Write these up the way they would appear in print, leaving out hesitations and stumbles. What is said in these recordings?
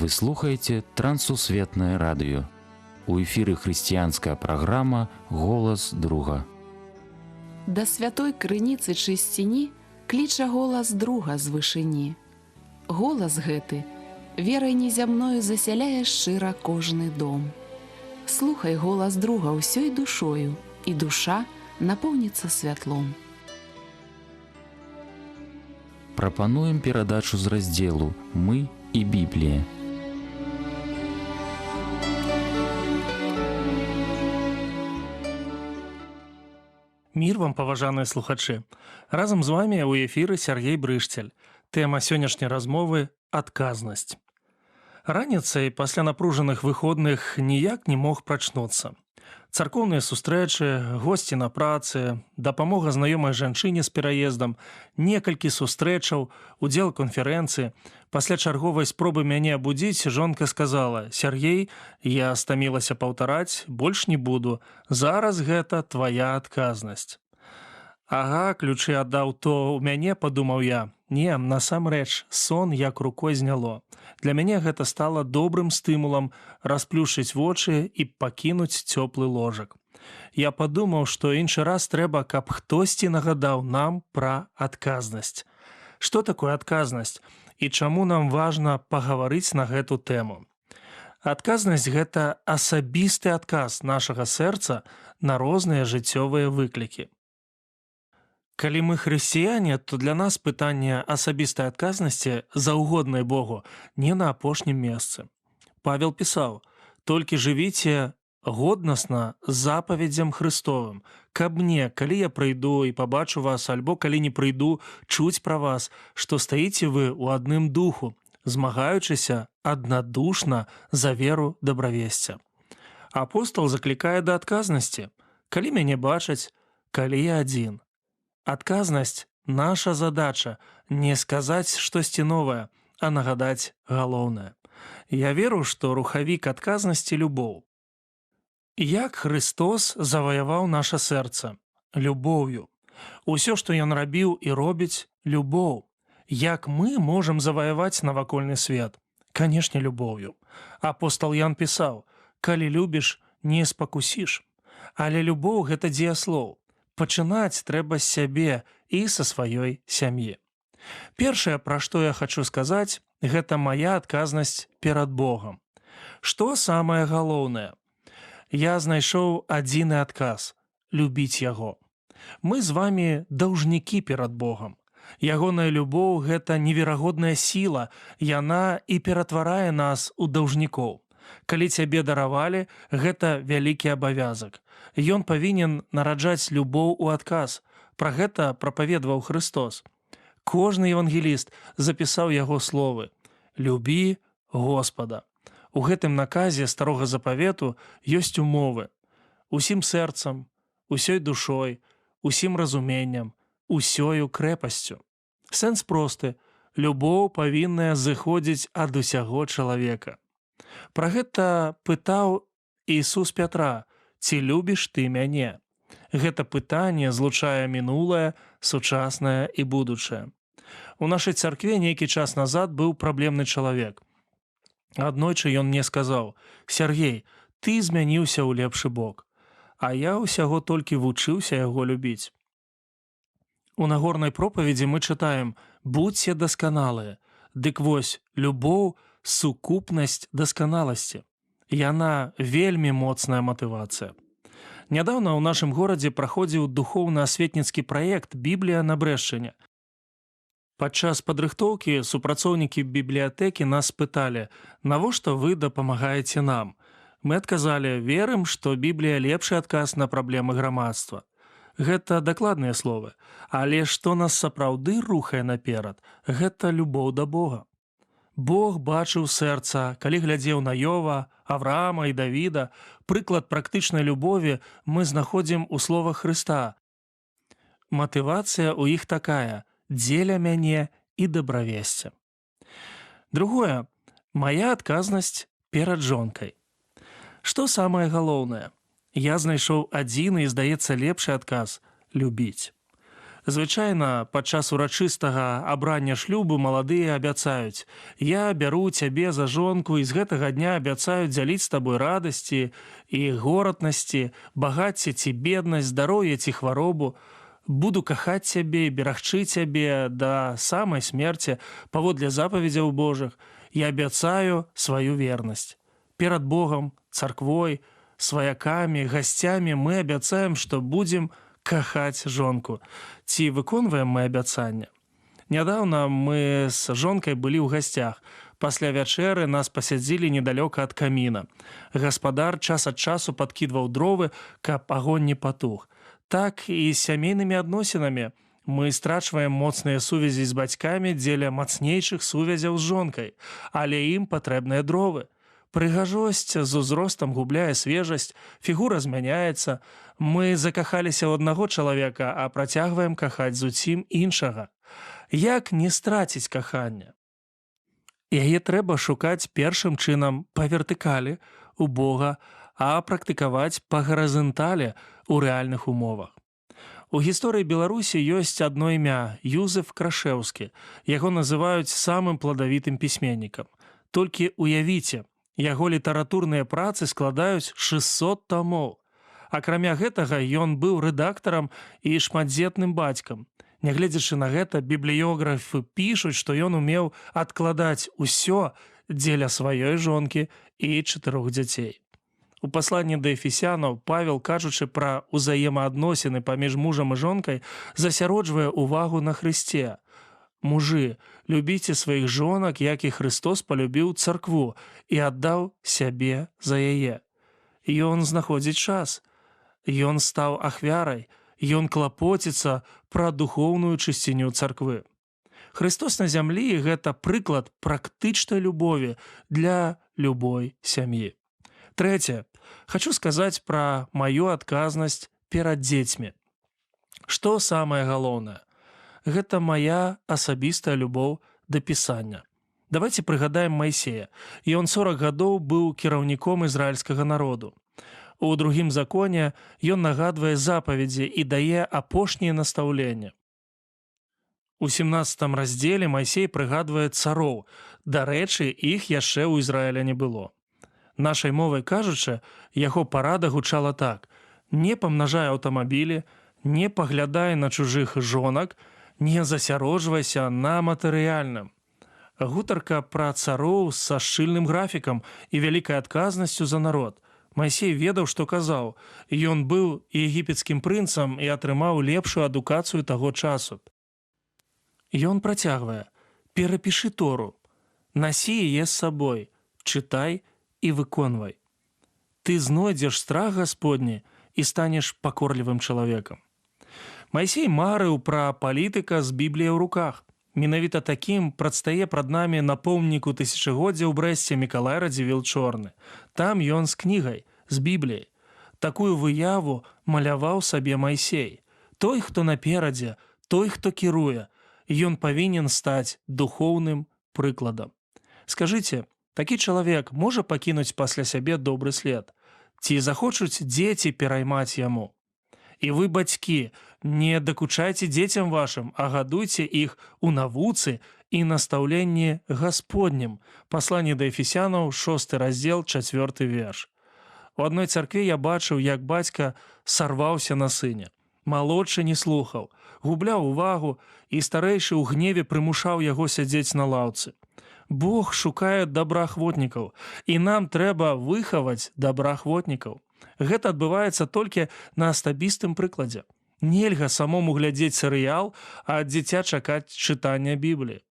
Вы слухаеце Трансусветнае радыё. У эфіры хрысціянская праграма «Голас друга». Да святой крыніцы чысціні кліча голас друга з вышыні. Голас гэты верай незямною засяляе шчыра кожны дом. Слухай голас друга ўсёй душою, і душа напоўніцца святлом. Прапануем перадачу з раздзелу «Мы і Біблія». Мір вам, паважаныя слухачы. Разам з вамі ў эфіры Сергей Брышцель. Тэма сённяшняй размовы – адказнасць. Раніцай пасля напружаных выходных ніяк не мог прачнуцца. Царкоўныя сустрэчы, госці на працы, дапамога знаёмай жанчыне з пераездам, некалькі сустрэчаў, удзел канферэнцыі. Пасля чарговай спробы мяне абудзіць, жонка сказала: «Сергей, я стамілася паўтараць, больш не буду. Зараз гэта твая адказнасць». Ага, ключы аддаў то ў мяне, падумаў я. Не, насамрэч, сон як рукой зняло. Для мяне гэта стала добрым стымулам расплюшчыць вочы і пакінуць цёплы ложак. Я падумаў, што іншы раз трэба, каб хтосьці нагадаў нам пра адказнасць. Што такое адказнасць і чаму нам важна пагаварыць на гэту тэму? Адказнасць – гэта асабісты адказ нашага сэрца на розныя жыццёвыя выклікі. Калі мы хрысціяне, то для нас пытанне асабістай адказнасці заўгоднай Богу не на апошнім месцы. Павел пісаў: «Толькі жывіце годнасна запаведзям Хрыстовым, каб мне, калі я прыйду і пабачу вас, альбо калі не прыйду, чуць пра вас, што стаіце вы ў адным духу, змагаючыся аднадушна за веру дабравесця». Апостал заклікае да адказнасці. Калі мяне бачаць, калі я адзін. Адказнасць – наша задача не сказаць штосьці новае, а нагадаць галоўнае. Я веру, што рухавік адказнасці – любоў. Як Христос заваяваў наша сэрца? Любоўю. Усё, што ён рабіў і робіць – любоў. Як мы можам заваяваць навакольны свет? Канешне, любоўю. Апостал Ян пісаў: «Калі любіш, не спакусіш». Але любоў – гэта дзеяслоў. Пачынаць трэба з сябе і са сваёй сям'і. Першае, пра што я хачу сказаць, гэта мая адказнасць перад Богам. Што самае галоўнае? Я знайшоў адзіны адказ – любіць Яго. Мы з вамі даўжнікі перад Богам. Ягоная любоў – гэта неверагодная сіла, яна і ператварае нас у даўжнікоў. Калі цябе даравалі, гэта вялікі абавязак. Ён павінен нараджаць любоў у адказ. Пра гэта прапаведаваў Христос. Кожны евангеліст запісаў яго словы: «Любі Господа». У гэтым наказе старога запавету ёсць умовы: усім сэрцам, усёй душой, усім разуменнем, усёю крэпасцю. Сэнс просты: любоў павінная зыходзіць ад усяго чалавека. Пра гэта пытаў Ісус Пятра: «Ці любіш ты мяне?» Гэта пытанне злучае мінулае, сучаснае і будучае. У нашай царкве нейкі час назад быў праблемны чалавек. Аднойчы ён мне сказаў: «Сергей, ты змяніўся ў лепшы бок, а я ўсяго толькі вучыўся яго любіць». У нагорнай пропаведзі мы чытаем: «Будзьце дасканалыя». Дык вось, любоў – сукупнасць дасканаласці. Яна вельмі моцная матывацыя. Нядаўна ў нашым горадзе праходзіў духоўна-асветніцкі праект «Біблія на Брэшчыне». Падчас падрыхтоўкі супрацоўнікі бібліятэкі нас спыталі: «Навошта вы дапамагаеце нам?» Мы адказалі: «Верым, што Біблія лепшы адказ на праблемы грамадства». Гэта дакладныя словы. Але што нас сапраўды рухае наперад, гэта любоў да Бога. Бог бачыў сэрца, калі глядзеў на Йова, Авраама і Давіда. Прыклад практычнай любові мы знаходзім у словах Хрыста. Матывацыя ў іх такая: «Дзеля мяне і дабравесця». Другое – мая адказнасць перад жонкай. Што самае галоўнае? Я знайшоў адзіны і, здаецца, лепшы адказ – любіць. Звычайна, падчас урачыстага абрання шлюбу маладыя абяцаюць: «Я бяру цябе за жонку і з гэтага дня абяцаю дзяліць з табой радасці і горатнасці, багацце ці беднасць, здароўе ці хваробу. Буду кахаць цябе і берагчы цябе да самай смерці паводле запаведзяў Божых. Я абяцаю сваю вернасць. Перад Богам, царквой, сваякамі, гасцямі мы абяцаем, што будзем кахаць жонку. Ці выконваем мы абяцанне? Нядаўна мы з жонкай былі ў гасцях. Пасля вячэры нас пасядзілі недалёка ад каміна. Гаспадар час ад часу падкідваў дровы, каб агонь не патух. Так і з сямейнымі адносінамі. Мы страчваем моцныя сувязі з бацькамі дзеля мацнейшых сувязяў з жонкай, але ім патрэбныя дровы. Прыгажосць з узростам губляе свежасць, фігура змяняецца. Мы закахаліся ў аднаго чалавека, а працягваем кахаць зусім іншага. Як не страціць каханне? Яе трэба шукаць першым чынам па вертыкалі, у Бога, а практыкаваць па гарызанталі ў рэальных умовах. У гісторыі Беларусі ёсць адно імя – Юзеф Крашэўскі. Яго называюць самым пладавітым пісьменнікам. Толькі уявіце, яго літаратурныя працы складаюць 600 томоў. Акрамя гэтага, ён быў рэдактарам і шматдзетным бацькам. Нягледзячы на гэта, бібліёграфы пішуць, што ён умеў адкладаць усё дзеля сваёй жонкі і 4 дзяцей. У пасланні да эфесянаў Павел, кажучы пра ўзаемаадносіны паміж мужам і жонкай, засяроджвае ўвагу на Хрысце. «Мужы, любіце сваіх жонак, як і Христос палюбіў царкву і аддаў сябе за яе». Ён знаходзіць час. Ён стаў ахвярай. Ён клапоціцца пра духоўную чысціню царквы. Христос на зямлі – гэта прыклад практычнай любові для любой сям'і. Трэцяе. Хачу сказаць пра маю адказнасць перад дзецьмі. Што самае галоўнае? Гэта мая асабістая любоў да пісання. Давайте прыгадаем Майсея. Ён 40 гадоў быў кіраўніком ізраільскага народу. У другім законе ён нагадвае запаведзі і дае апошнія настаўленні. У 17 раздзеле Майсей прыгадвае цароў. Дарэчы, іх яшчэ ў Ізраіля не было. Нашай мовай кажучы, яго парада гучала так: «Не памнажай аўтамабілі, не паглядай на чужых жонак, не засяроджвайся на матэрыяльным». Гутарка пра цароў са шчыльным графікам і вялікай адказнасцю за народ. Майсей ведаў, што казаў. Ён быў егіпецкім прынцам і атрымаў лепшую адукацыю таго часу. Ён працягвае: «Перапішы Тору, насі яе з сабой, чытай і выконвай. Ты знойдзеш страх Гасподні і станеш пакорлівым чалавекам». Майсей марыў пра палітыка з Бібліяй у руках. Менавіта такім прадстае прад намі на помніку тысячагоддзя ў Брэсце Мікалай Радзівіл Чорны. Там ён з кнігай, з Бібліяй. Такую выяву маляваў сабе Майсей. Той, хто наперадзе, той, хто кіруе, ён павінен стаць духоўным прыкладам. Скажыце, такі чалавек можа пакінуць пасля сябе добры след? Ці захочуць дзеці пераймаць яму? І вы, бацькі, не дакучайце дзецям вашым, а гадуйце іх у навуцы і настаўленні Гасподнім. Пасланне да Эфесянаў, 6 раздзел, 4 верш. У адной царкве я бачыў, як бацька сарваўся на сыне. Малодшы не слухаў, губляў увагу, і старэйшы ў гневе прымушаў яго сядзець на лаўцы. Бог шукае добраахвотнікаў, і нам трэба выхаваць добраахвотнікаў. Гэта адбываецца толькі на асабістым прыкладзе. Нельга самому глядзець серыял, а ад дзіця чакаць чытання Бібліі.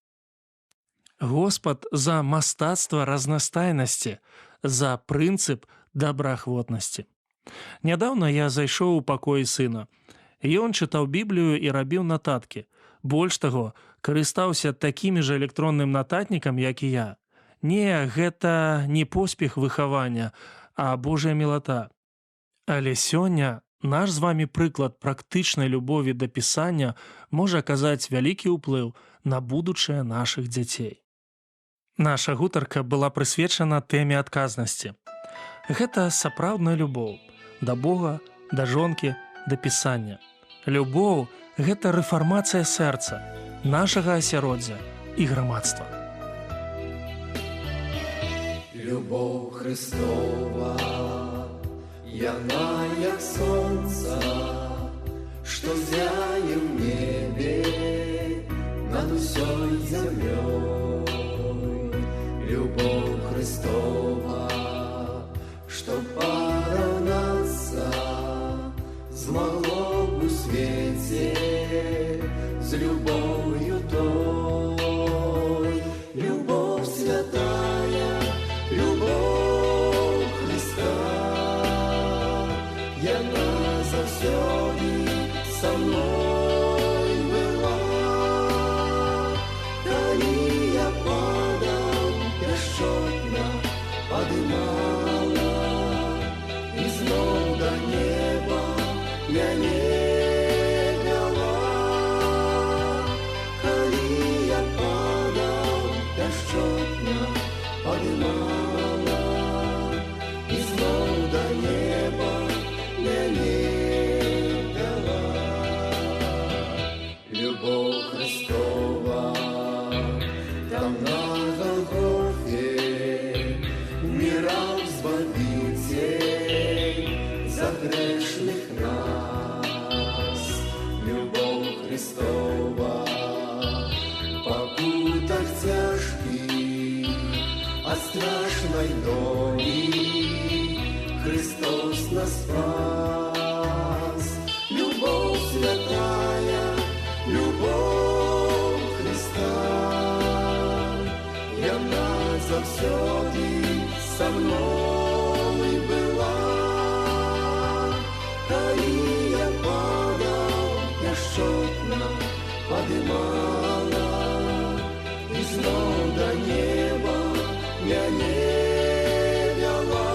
Господ за мастацтва разнастайнасці, за прынцып добраахвотнасці. Нядаўна я зайшоў у пакой сына. Ён чытаў Біблію і рабіў нататкі. Больш таго, карыстаўся такімі ж электронным нататнікам, як і я. Не, гэта не поспех выхавання, а Божая мілата. Але сёння наш з вамі прыклад практычнай любові да пісання можа аказаць вялікі ўплыў на будучае нашых дзяцей. Наша гутарка была прысвечана тэме адказнасці. Гэта сапраўдная любоў да Бога, да жонкі, да пісання. Любоў Гэта рэфармацыя сэрца, нашага асяроддзя і грамадства. Любов Христова, яна як сонца, што зяе в небе над усёй зямлёй. Любов Христова, што параўнацца змагло б у свеце з любов'ю той. Любов святая, любов Христа, яна заўсёды са мной была. Калі я падаў, пяшчотна падымала, і зноў да неба мяне вяла. Калі я падаў, пяшчотна падымала, і зноў да неба мяне вяла. Любов Христова, там на Голгофе умирал Збавитель за грешных нас. Любов Христова, по путах тяжких от страшной доли Христос нас спас. Любовь святая, любовь Христа, яна заўсёды са мной была. Калі я падаў, пяшчотна падымала, і зноў да неба мяне вяла.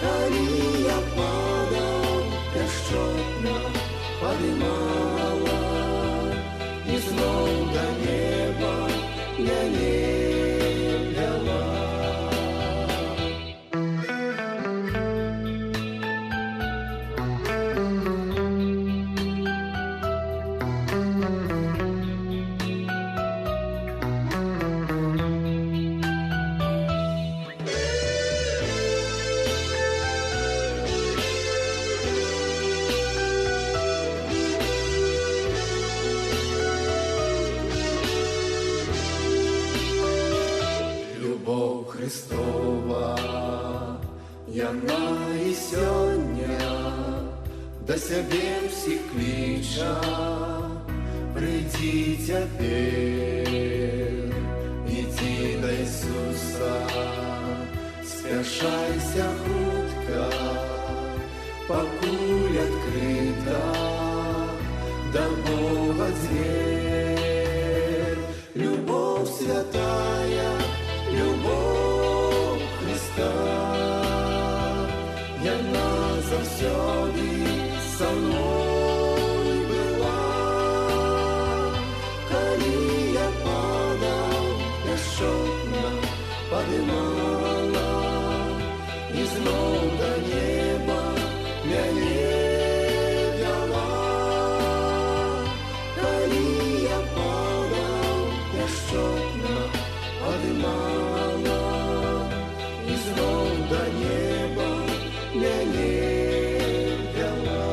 Калі я падаў, пяшчотна падымала, і зноў да неба мяне вяла. Любов Христова, яна і сёння да сябе ўсіх кліча. Прыйдзі цяпер, ідзі да Ісуса, спяшайся хутка, пакуль адкрыта да Бога дзвер. Любов святая, любов Христа, яна заўсёды са мной была. Калі я падаў, пяшчотна падымала, і зноў да неба мяне вяла. Калі я падаў, пяшчотна падымала, і зноў да неба мяне вяла.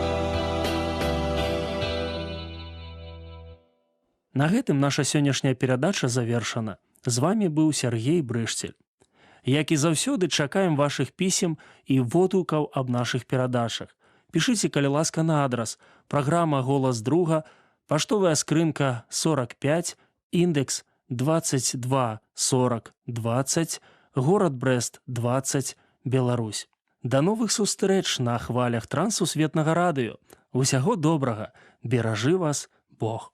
На гэтым наша сённяшняя перадача завершана. З вами быў Сяргей Брышцель. Як і заўсёды, чакаем вашых пісем і водгукаў аб нашых перадачах. Пішыце, калі ласка, на адрас: праграма «Голас друга», паштовая скрынка 45, індекс 224020, горад Брэст 20, Беларусь. Да новых сустрэч на хвалях Трансусветнага радыё. Усяго добрага, беражы вас Бог.